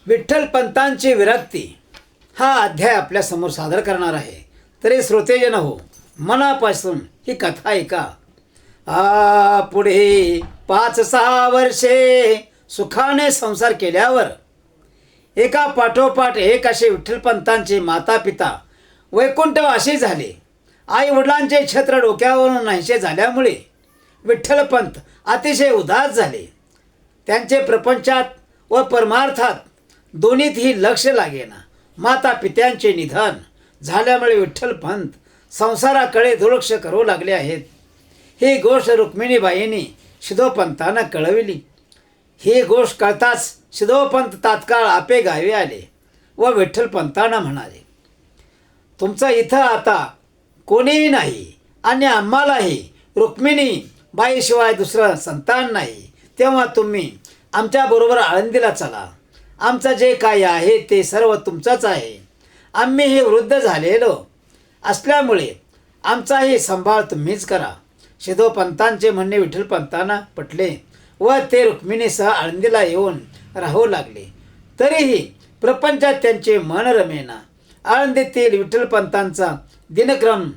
विठ्ठल पंतांची विरक्ती हा अध्याय आपल्यासमोर सादर करणार आहे. तरी श्रोतेजन हो, मनापासून ही कथा ऐका. पुढे 5-6 वर्षे सुखाने संसार केल्यावर एका पाठोपाठ एक असे विठ्ठलपंतांचे माता पिता वैकुंठवासी झाले. आई वडिलांचे छत्र डोक्यावरून नाहीसे झाल्यामुळे विठ्ठलपंत अतिशय उदास झाले. त्यांचे प्रपंचात व परमार्थात दोन्हीतही लक्ष लागेना. माता पित्यांचे निधन झाल्यामुळे विठ्ठलपंत संसाराकडे दुर्लक्ष करू लागले आहेत. ही गोष्ट रुक्मिणीबाईंनी सिद्धोपंतांना कळविली. ही गोष्ट कळताच सिद्धोपंत तात्काळ आपे गावी आले व विठ्ठलपंतांना म्हणाले, तुमचं इथं आता कोणीही नाही आणि आम्हालाही रुक्मिणी बाईशिवाय दुसरं संतान नाही. तेव्हा तुम्ही आमच्याबरोबर आळंदीला चला. आमचं जे काही आहे ते सर्व तुमचंच आहे. आम्ही हे वृद्ध झालेलो असल्यामुळे आमचाही सांभाळ तुम्हीच करा. सिद्धोपंतांचे म्हणणे विठ्ठलपंतांना पटले व ते रुक्मिणीसह आळंदीला येऊन राहू लागले. तरीही प्रपंचात त्यांचे मन रमेना. आळंदीतील विठ्ठलपंतांचा दिनक्रम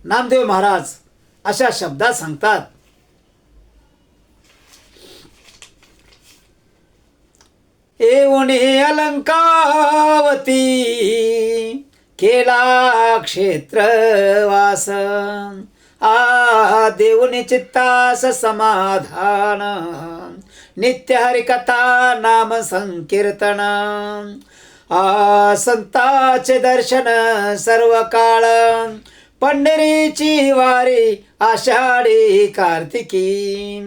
नामदेव महाराज अशा शब्दात सांगतात. येऊने अलंकावती केला क्षेत्रवास, देऊनी चित्तास समाधान, नित्य हरिकथा नाम संकीर्तन, संताचे दर्शन सर्व काळ, पंढरीची वारी आषाढी कार्तिकी,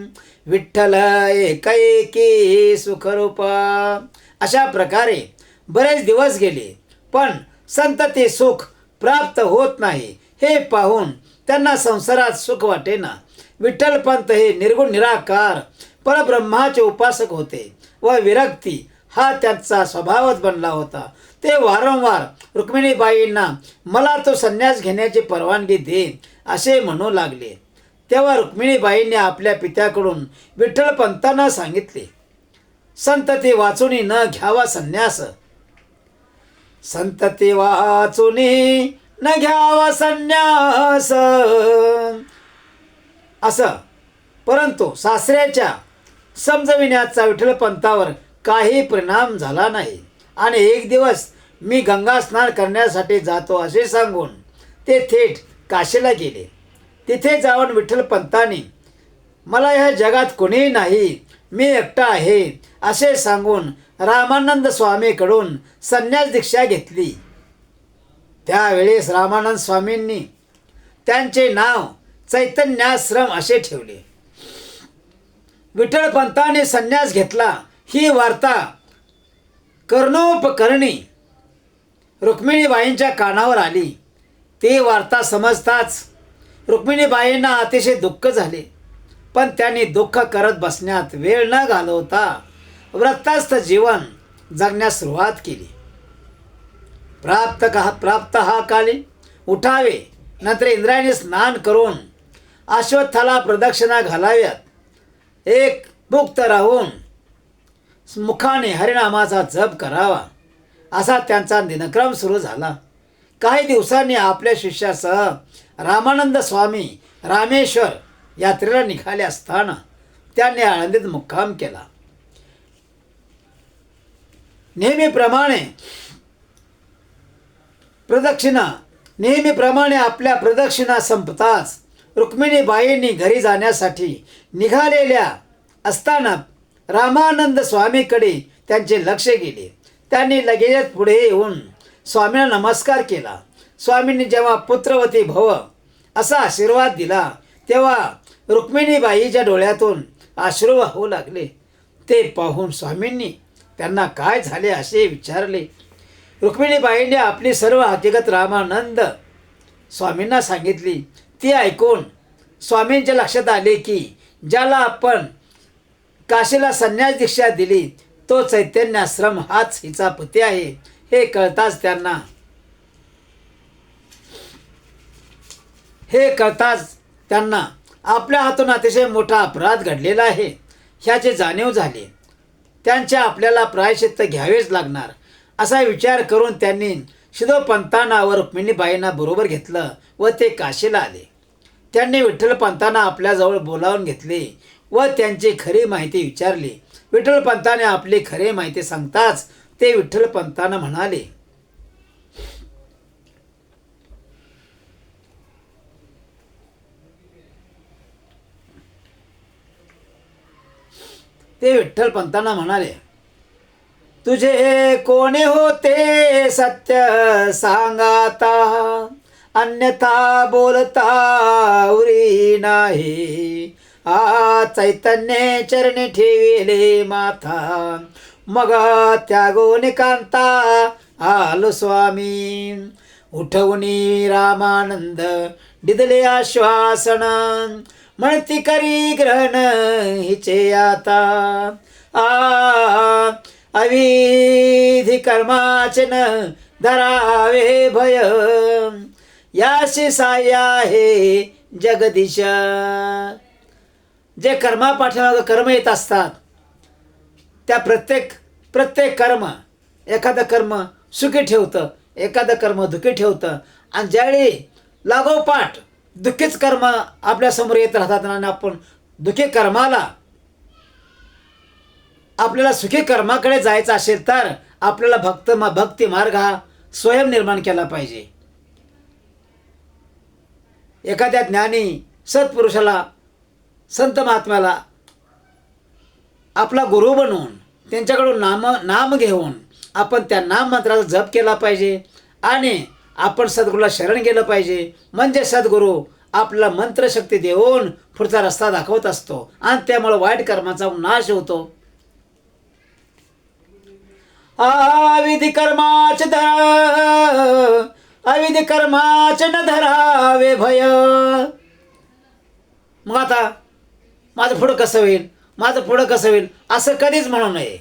विठ्ठल एकैकी सुखरूपा. अशा प्रकारे बरेच दिवस गेले पण संतती सुख प्राप्त होत नाही. हे पाहून त्यांना संसारात सुख वाटेना. विठ्ठलपंत हे निर्गुण निराकार परब्रह्माचे उपासक होते व विरक्ती हा त्यांचा स्वभावच बनला होता. ते वारंवार रुक्मिणीबाईंना मला तो संन्यास घेण्याची परवानगी दे असे म्हणू लागले. तेव्हा रुक्मिणीबाईंनी आपल्या पित्याकडून विठ्ठलपंतांना सांगितले, संतती वाचुनी न घ्यावा संन्यास, संतती वाचुनी न घ्यावा संन्यास असं. परंतु सासऱ्याच्या समजविण्याचा विठ्ठलपंतावर काही परिणाम झाला नाही आणि एक दिवस मी गंगा स्नान करण्यासाठी जातो असे सांगून ते थेट काशीला गेले. तिथे जाऊन विठ्ठलपंतांनी मला ह्या जगात कोणीही नाही, मी एकटा आहे असे सांगून रामानंद स्वामीकडून संन्यास दीक्षा घेतली. त्यावेळेस रामानंद स्वामींनी त्यांचे नाव चैतन्याश्रम असे ठेवले. विठ्ठलपंतांनी संन्यास घेतला ही वार्ता कर्णोपकर्णी रुक्मिणीबाईंच्या कानावर आली. ती वार्ता समजताच रुक्मिणीबाईंना अतिशय दुःख झाले. पण त्यांनी दुःख करत बसण्यात वेळ न घालवता व्रतस्थ जीवन जगण्यास सुरुवात केली. प्राप्त हा काली उठावे, नंतर इंद्रायणी स्नान करून अश्वत्थाला प्रदक्षिणा घालाव्यात, एक मुक्त राहून मुखाने हरिनामाचा जप करावा असा त्यांचा दिनक्रम सुरू झाला. काही दिवसांनी आपल्या शिष्यासह रामानंद स्वामी रामेश्वर यात्रेला निघाले असताना त्यांनी आळंदीत मुक्काम केला. नेहमीप्रमाणे आपल्या प्रदक्षिणा संपताच रुक्मिणीबाईंनी घरी जाण्यासाठी निघालेल्या असताना रामानंद स्वामीकडे त्यांचे लक्ष गेले. त्यांनी लगेच पुढे येऊन स्वामींना नमस्कार केला. स्वामींनी जेव्हा पुत्रवती भव असा आशीर्वाद दिला तेव्हा रुक्मिणीबाईच्या डोळ्यातून अश्रू वाहू लागले. ते पाहून स्वामींनी त्यांना काय झाले असे विचारले. रुक्मिणीबाईंनी आपली सर्व हकीकत रामानंद स्वामींना सांगितली. ती ऐकून स्वामींच्या लक्षात आले की ज्याला आपण काशीला संन्यास दीक्षा दिली तो चैतन्याश्रम हाच हिचा पती आहे. हे कळताच त्यांना आपल्या हातून अतिशय मोठा अपराध घडलेला आहे ह्याची जाणीव झाली. त्यांचे आपल्याला प्रायश्चित्त घ्यावेच लागणार असा विचार करून त्यांनी शिदोपंतांना व रुक्मिणीबाईंना बरोबर घेतलं व ते काशीला आले. त्यांनी विठ्ठलपंतांना आपल्याजवळ बोलावून घेतले व त्यांची खरी माहिती विचारली. विठ्ठलपंताने आपली खरी माहिती सांगताच ते विठ्ठलपंतांना म्हणाले, तुझे कोणे होते सत्य सांगाता, अन्यथा बोलता उरी नाही. चैतन्य चरणी ठेविले माथा, मग त्यागोने कांता आलो स्वामी. उठवणी रामानंद दिदले आश्वासन, म्हणती करी ग्रहण हिचे आता. अविधी कर्माचे न धरावे भय, याशी साय आहे जगदीश. जे कर्मापाठीमागं कर्म येत असतात त्या प्रत्येक कर्म, एखादं कर्म सुखी ठेवतं, एखादं कर्म दुःखी ठेवतं. आणि ज्यावेळी लागोपाठ दुःखीच कर्म आपल्यासमोर येत राहतात आणि आपण दुःखी कर्माला आपल्याला सुखी कर्माकडे जायचं असेल तर आपल्याला भक्ती मार्ग हा स्वयं निर्माण केला पाहिजे. एखाद्या ज्ञानी सत्पुरुषाला, संत महात्म्याला आपला गुरु बनवून त्यांच्याकडून नाम घेऊन आपण त्या नाम मंत्राचा जप केला पाहिजे आणि आपण सद्गुरूला शरण गेलं पाहिजे. म्हणजे सद्गुरू आपला मंत्रशक्ती देऊन पुढचा रस्ता दाखवत असतो आणि त्यामुळे वाईट कर्माचा नाश होतो. अविधी कर्माचे न धरावे भय. मग आता माझं पुढं कसं होईल असं कधीच म्हणू नये.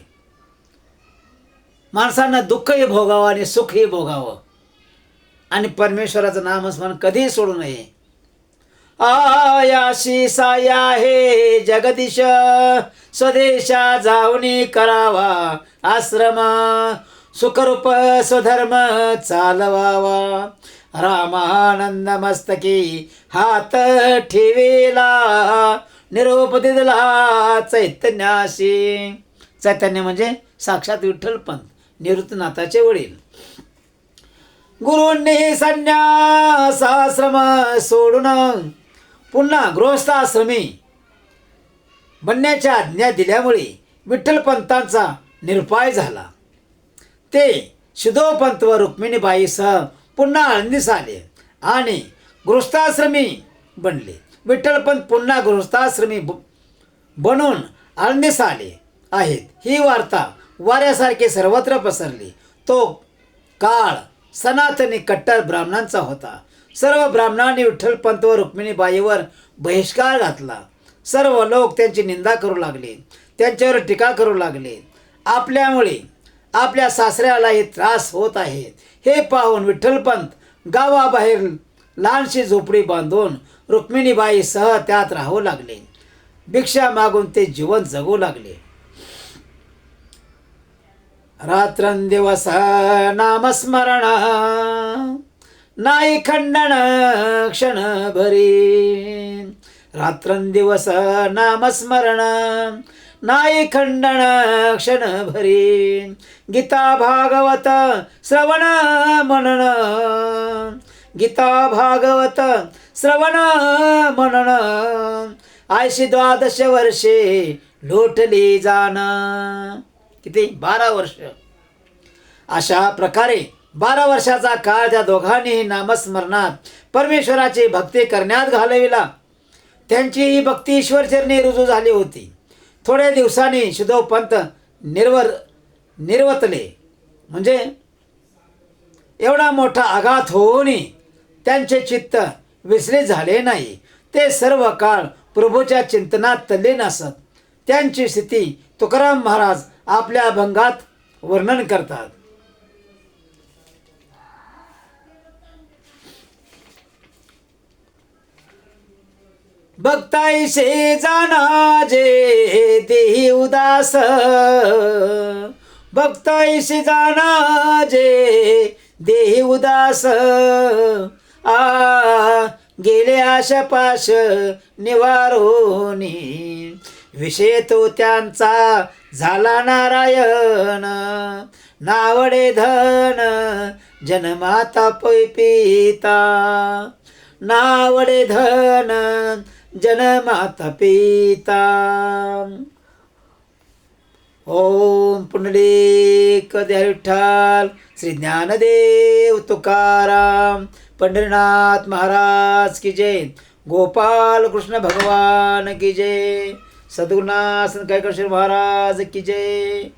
माणसांना दुःखही भोगावं आणि सुखही भोगावं आणि परमेश्वराचं नामस्मरण कधीही सोडू नये. आयाशी साया हे जगदीश, स्वदेशा जाऊनी करावा आश्रम. सुखरूप स्वधर्म चालवावा, रामानंद मस्तकी हात ठेविला. निरोप दिला चैतन्याशी. चैतन्य म्हणजे साक्षात विठ्ठलपंत, निवृत्तीनाथाचे वडील. गुरूंनी संन्यासाश्रम सोडून पुन्हा गृहस्थाश्रमी बनण्याच्या आज्ञा दिल्यामुळे विठ्ठलपंतांचा निरुपाय झाला. ते शिदोपंत व रुक्मिणीबाईसह पुन्हा आळंदीस आले आणि गृहस्थाश्रमी बनले. विठ्ठलपंत पुन्हा गृहस्थाश्रमी बनून आळंदीस आले आहेत. ही वार्ता वाऱ्यासारखी सर्वत्र पसरली. तो काळ सनातनी कट्टर ब्राह्मणांचा होता. सर्व ब्राह्मणांनी विठ्ठलपंत व रुक्मिणीबाईवर बहिष्कार घातला. सर्व लोक त्यांची निंदा करू लागले, त्यांच्यावर टीका करू लागले. आपल्यामुळे आपल्या सासऱ्यालाही त्रास होत आहे हे पाहून विठ्ठलपंत गावाबाहेर लहानशी झोपडी बांधून रुक्मिणीबाईसह त्यात राहू लागले. भिक्षा मागून ते जीवन जगू लागले. रात्रंदिवस नामस्मरण, नाही खंडन क्षणभरी. रात्रंदिवस नामस्मरण, नाही खंडन क्षणभरी. गीता भागवत श्रवण मनन, गीता भागवत श्रवण मनन. 12 वर्षे लोटली जाण. किती? 12 वर्ष. अशा प्रकारे 12 वर्षाचा काळ त्या दोघांनीही नामस्मरणात परमेश्वराची भक्ती करण्यात घालविला. त्यांची ही भक्ती ईश्वरचरणी रुजू झाली होती. थोड्या दिवसांनी शिदोपंत निर्वतले. म्हणजे एवढा मोठा आघात होऊनही त्यांचे चित्त विचलित झाले नाही. ते सर्व काळ प्रभूच्या चिंतनात तल्लीन असत. त्यांची स्थिती तुकाराम महाराज आपल्या अभंगात वर्णन करतात. भक्ताईशे जाना जे देही उदास, भक्ताईशे जाना जे देही उदास, गेले आशापाश निवारोनी, विषय तो त्यांचा झाला नारायण, नावडे धन जनमाता पिता, नावडे धन जनमाता पिता. ओम पुंडलिक हरी विठ्ठल. श्री ज्ञानदेव तुकाराम पंढरीनाथ महाराज की जय. गोपाल कृष्ण भगवान की जय. सद्गुरुनाथ संत कैकश्वर महाराज की जय.